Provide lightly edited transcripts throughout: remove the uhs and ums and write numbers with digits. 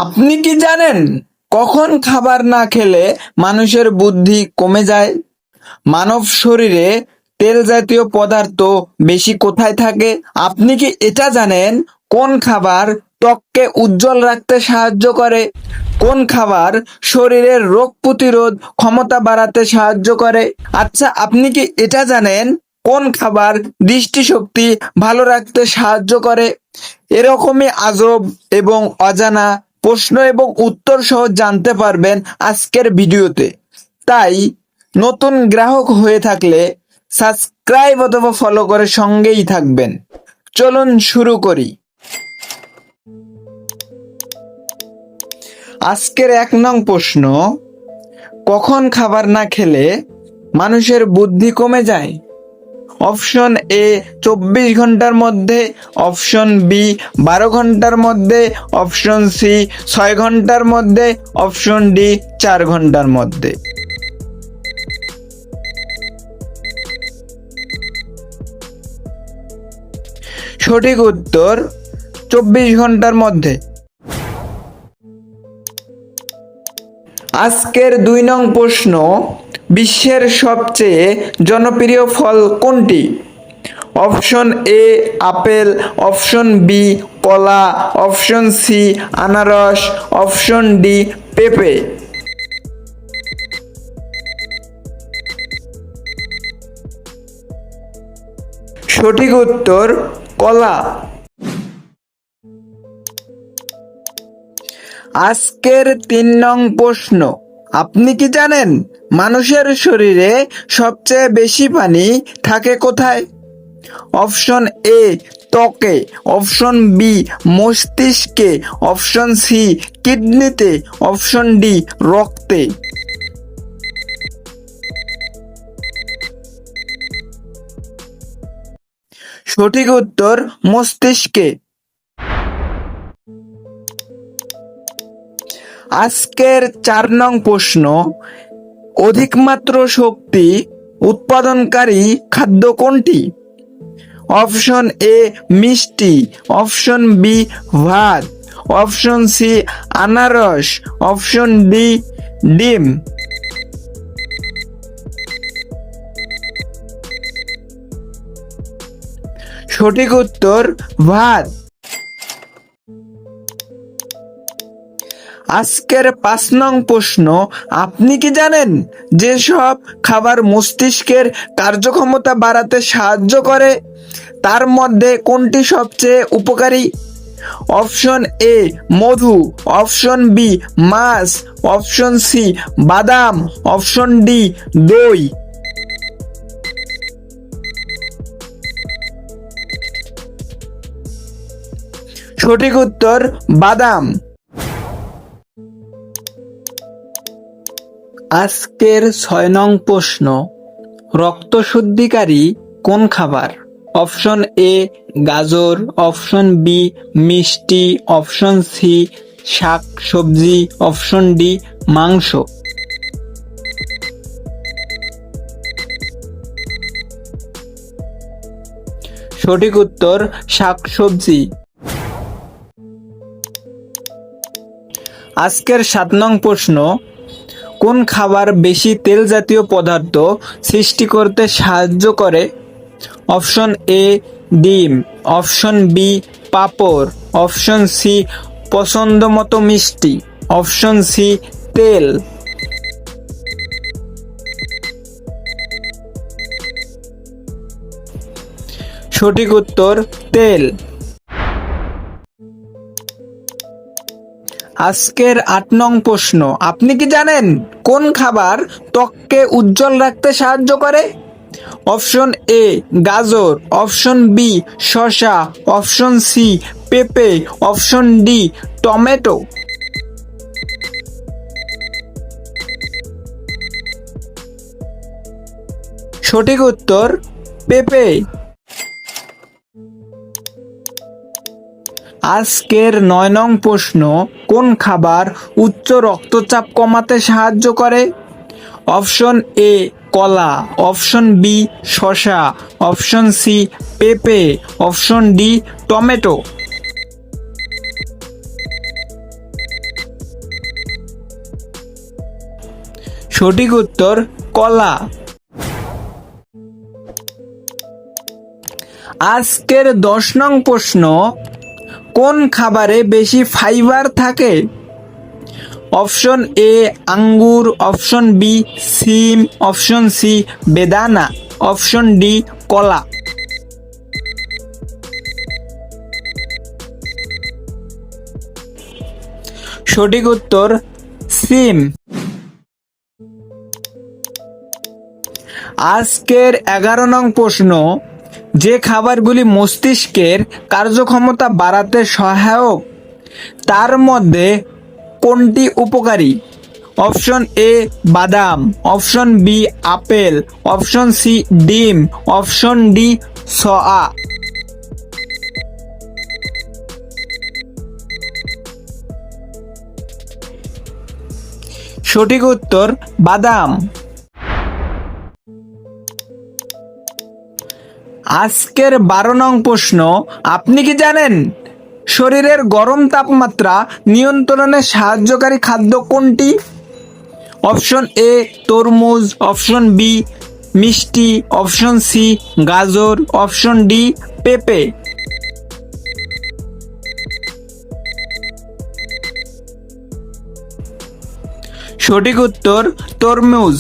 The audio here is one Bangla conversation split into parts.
আপনি কি জানেন কখন খাবার না খেলে মানুষের বুদ্ধি কমে যায়? মানব শরীরে তেল জাতীয় পদার্থ বেশি কোথায় থাকে? আপনি কি এটা জানেন কোন খাবার ত্বককে উজ্জ্বল রাখতে সাহায্য করে? কোন খাবার শরীরের রোগ প্রতিরোধ ক্ষমতা বাড়াতে সাহায্য করে? আচ্ছা, আপনি কি এটা জানেন কোন খাবার দৃষ্টিশক্তি ভালো রাখতে সাহায্য করে? এরকমই আজব এবং অজানা প্রশ্ন এবং উত্তর সহ জানতে পারবেন আজকের ভিডিওতে। তাই নতুন গ্রাহক হয়ে থাকলে সাবস্ক্রাইব অথবা ফলো করে সঙ্গেই থাকবেন। চলুন শুরু করি। আজকের 1 নং প্রশ্ন, কখন খাবার না খেলে মানুষের বুদ্ধি কমে যায়? অপশন এ 24 ঘন্টার মধ্যে, অপশন বি 12 ঘন্টার মধ্যে, অপশন সি 6 ঘন্টার মধ্যে, অপশন ডি 4 ঘন্টার মধ্যে। সঠিক উত্তর 24 ঘন্টার মধ্যে। আজকের 2 নং প্রশ্ন, বিশ্বের সবচেয়ে জনপ্রিয় ফল কোনটি? Option A apple, option B কলা, অপশন সি আনারস, অপশন ডি পেঁপে। সঠিক উত্তর কলা। আজকের 3 নং প্রশ্ন, আপনি কি জানেন মানুষের শরীরে সবচেয়ে বেশি পানি থাকে কোথায়? অপশন এ ত্বকে, অপশন বি মস্তিষ্কে, অপশন সি কিডনিতে, অপশন ডি রক্তে। সঠিক উত্তর মস্তিষ্কে। আজকের 4 নং প্রশ্ন, অধিকমাত্র শক্তি উৎপাদনকারী খাদ্য কোনটি? অপশন এ মিষ্টি, অপশন বি ভাত, অপশন সি আনারস, অপশন ডি ডিম। সঠিক উত্তর ভাত। আজকের 5 নং প্রশ্ন, আপনি কি জানেন যেসব খাবার মস্তিষ্কের কার্যক্ষমতা বাড়াতে সাহায্য করে তার মধ্যে কোনটি সবচেয়ে উপকারী? অপশন এ মধু, অপশন বি মাছ, অপশন সি বাদাম, অপশন ডি দই। সঠিক উত্তর বাদাম। আজকের 6 নং প্রশ্ন, রক্ত শুদ্ধিকারী কোন খাবার? অপশন এ গাজর, অপশন বি মিষ্টি, অপশন সি শাক সবজি, অপশন ডি মাংস। সঠিক উত্তর শাক সবজি। আজকের 7 নং প্রশ্ন, কোন খাবার বেশি তেল জাতীয় পদার্থ সৃষ্টি করতে সাহায্য করে? অপশন এ ডিম, অপশন বি পাঁপড়, অপশন সি পছন্দ মতো মিষ্টি, অপশন সি তেল। সঠিক উত্তর তেল। আজকের 8 নং প্রশ্ন, আপনি কি জানেন কোন খাবার ত্বককে উজ্জ্বল রাখতে সাহায্য করে? অপশন এ গাজর, অপশন বি শসা, অপশন সি পেঁপে, অপশন ডি টমেটো। সঠিক উত্তর পেঁপে। আজকের 9 নং প্রশ্ন, কোন খাবার উচ্চ রক্তচাপ কমাতে সাহায্য করে? অপশন এ কলা, অপশন বি শসা, অপশন সি পেঁপে, অপশন ডি টমেটো। সঠিক উত্তর কলা। আজকের 10 নং প্রশ্ন, কোন খাবারে বেশি ফাইবার থাকে? অপশন এ আঙ্গুর, অপশন বি সিম, অপশন সি বেদানা, অপশন ডি কলা। সঠিক উত্তর সিম। আজকের 11 নং প্রশ্ন, যে খাবারগুলি মস্তিষ্কের কার্যক্ষমতা বাড়াতে সহায়ক তার মধ্যে কোনটি উপকারী? অপশন এ বাদাম, অপশন বি আপেল, অপশন সি ডিম, অপশন ডি সয়া। সঠিক উত্তর বাদাম। আজকের 12 নং প্রশ্ন, আপনি কি জানেন শরীরের গরম তাপমাত্রা নিয়ন্ত্রণে সাহায্যকারী খাদ্য কোনটি? অপশন এ তরমুজ, অপশন বি মিষ্টি, অপশন সি গাজর, অপশন ডি পেঁপে। সঠিক উত্তর তরমুজ।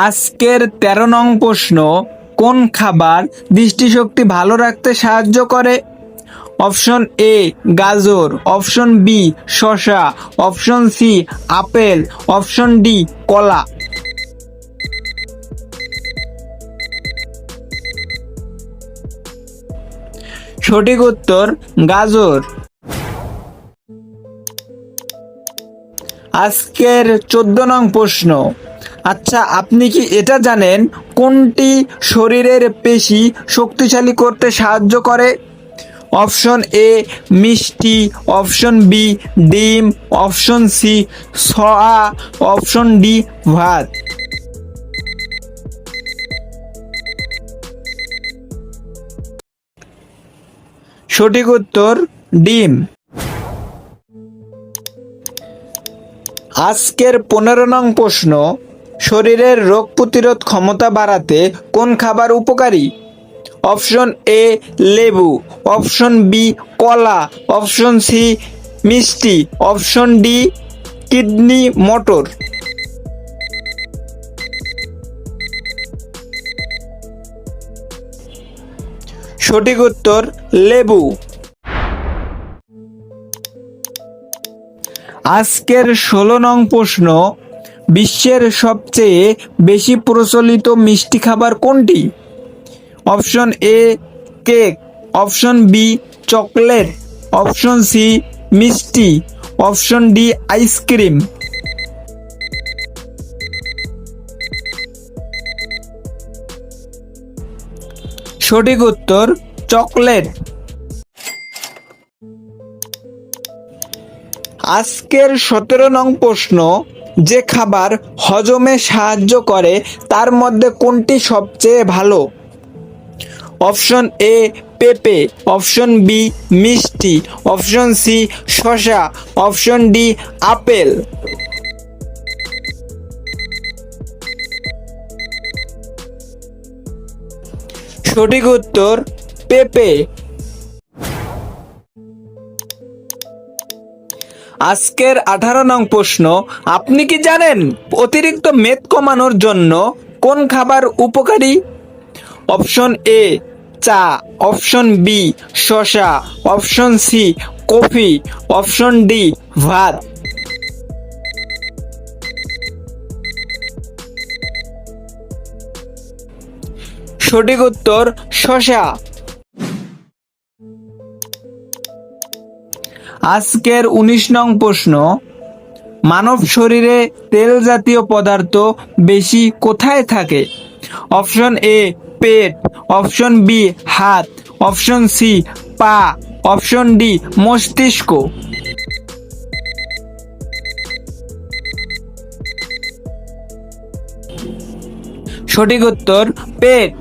আজকের 13 নং প্রশ্ন, কোন খাবার দৃষ্টিশক্তি ভালো রাখতে সাহায্য করে? অপশন এ গাজর, অপশন বি শসা, অপশন সি আপেল, অপশন ডি কলা। সঠিক উত্তর গাজর। আজকের 14 নং প্রশ্ন, আচ্ছা আপনি কি এটা জানেন কোনটি শরীরের পেশি শক্তিশালী করতে সাহায্য করে? অপশন এ মিষ্টি, অপশন বি ডিম, option C soya, option D ভাত। সঠিক উত্তর ডিম। আজকের 15 নং প্রশ্ন, শরীরের রোগ প্রতিরোধ ক্ষমতা বাড়াতে কোন খাবার উপকারী? অপশন এ লেবু, অপশন বি কলা, অপশন সি মিষ্টি, অপশন ডি কিডনি মটর। সঠিক উত্তর লেবু। আজকের 16 নং প্রশ্ন, বিশ্বের সবচেয়ে বেশি প্রচলিত মিষ্টি খাবার কোনটি? Option A cake, option B chocolate, option C মিষ্টি, অপশন ডি আইসক্রিম। সঠিক উত্তর চকলেট। আজকের 17 নং প্রশ্ন, যে খাবার হজমে সাহায্য করে তার মধ্যে কোনটি সবচেয়ে ভালো? অপশন এ পেঁপে, অপশন বি মিষ্টি, অপশন সি শসা, অপশন ডি আপেল। সঠিক উত্তর পেঁপে। আজকের 18 নং প্রশ্ন, আপনি কি জানেন অতিরিক্ত মেদ কমানোর জন্য কোন খাবার উপকারী? অপশন এ চা, অপশন বি শসা, option C coffee, option D ভাত। সঠিক উত্তর শসা। আজকের 19 নং প্রশ্ন, মানব শরীরে তেল জাতীয় পদার্থ বেশি কোথায় থাকে? অপশন এ পেট, অপশন বি হাত, অপশন সি পা, অপশন ডি মস্তিষ্ক। সঠিক উত্তর পেট।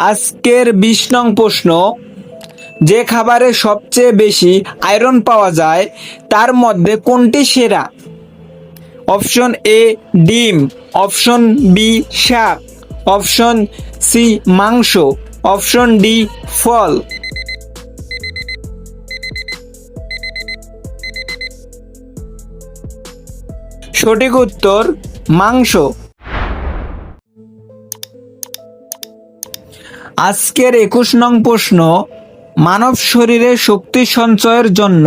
আজকের 20 নং প্রশ্ন, যে খাবারে সবচেয়ে বেশি আয়রন পাওয়া যায় তার মধ্যে কোনটি সেরা? অপশন এ ডিম, অপশন বি শাক, অপশন সি মাংস, অপশন ডি ফল। সঠিক উত্তর মাংস। আজকের 21 নং প্রশ্ন, মানব শরীরে শক্তি সঞ্চয়ের জন্য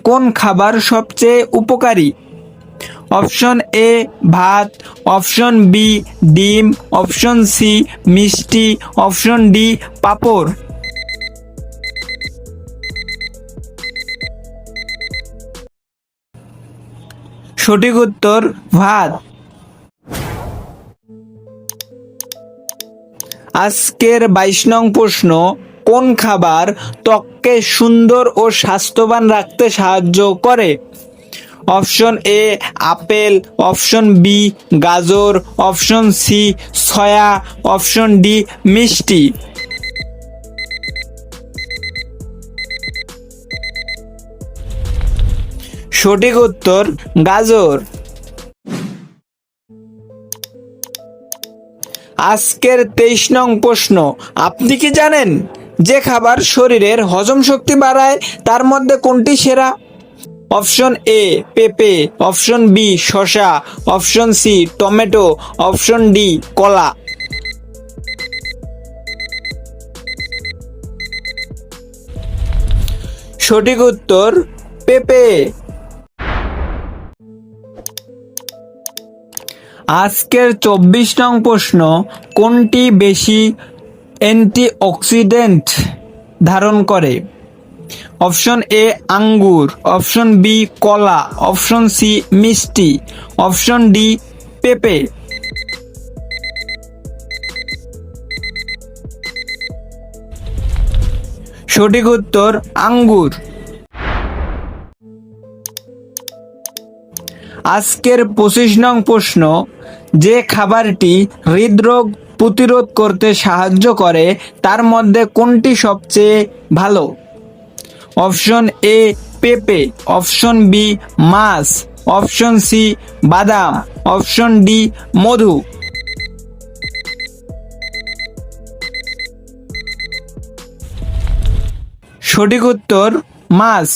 কোন খাবার সবচেয়ে উপকারী? অপশন এ ভাত, অপশন বি ডিম, অপশন সি মিষ্টি, অপশন ডি পাঁপড়। সঠিক উত্তর ভাত। আজকের 22 নং প্রশ্ন, কোন খাবার ত্বককে সুন্দর ও স্বাস্থ্যবান রাখতে সাহায্য করে? Option A apple, option B গাজর, option C soya, option D মিষ্টি। সঠিক উত্তর গাজর। আজকের 23 নং প্রশ্ন, আপনি কি জানেন যে খাবার শরীরের হজম শক্তি বাড়ায় তার মধ্যে কোনটি সেরা? অপশন এ পেঁপে, অপশন বি শসা, option C tomato, option D কলা। সঠিক উত্তর পেঁপে। আজকের 24 নং প্রশ্ন, কোনটি বেশি অ্যান্টিঅক্সিডেন্ট ধারণ করে? অপশন এ আঙ্গুর, অপশন বি কলা, অপশন সি মিষ্টি, অপশন ডি পেঁপে। সঠিক উত্তর আঙ্গুর। আজকের 25 নং প্রশ্ন, যে খাবারটি হৃদরোগ প্রতিরোধ করতে সাহায্য করে তার মধ্যে কোনটি সবচেয়ে ভালো? অপশন এ পেঁপে, অপশন বি মাছ, অপশন সি বাদাম, অপশন ডি মধু। সঠিক উত্তর মাছ।